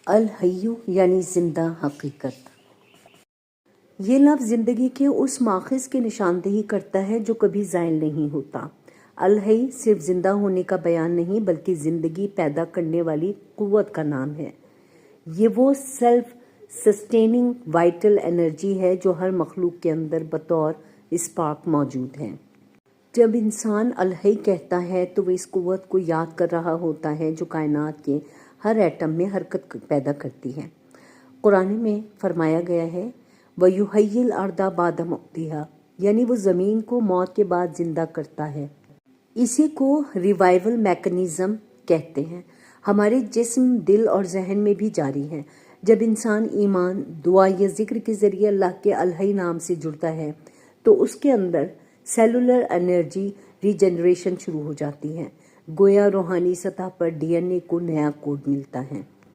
अल हय्यु यानी जिंदा हकीकत। ये लफ्ज़ ज़िंदगी के उस माखज़ की निशानदेही करता है जो कभी ज़ायल नहीं होता। अल हई सिर्फ ज़िंदा होने का बयान नहीं बल्कि ज़िंदगी पैदा करने वाली क़ुव्वत का नाम है। ये वो सेल्फ सस्टेनिंग वाइटल एनर्जी है जो हर मखलूक के अंदर बतौर स्पार्क मौजूद है। जब इंसान अल हई कहता है तो वह इस क़ुव्वत को याद कर रहा होता है जो कायनात के हर एटम में हरकत पैदा करती है। कुरान में फरमाया गया है वयुहय्यिल अर्दा बादा मौतिहा, यानी वो ज़मीन को मौत के बाद जिंदा करता है। इसी को रिवाइवल मैकेनिज़्म कहते हैं। हमारे जिस्म, दिल और जहन में भी जारी है। जब इंसान ईमान, दुआ या जिक्र के ज़रिए अल्लाह के अल हई नाम से जुड़ता है तो उसके अंदर सेलुलर एनर्जी रीजनरेशन शुरू हो जाती है। गोया रूहानी सतह पर DNA को नया कोड मिलता है।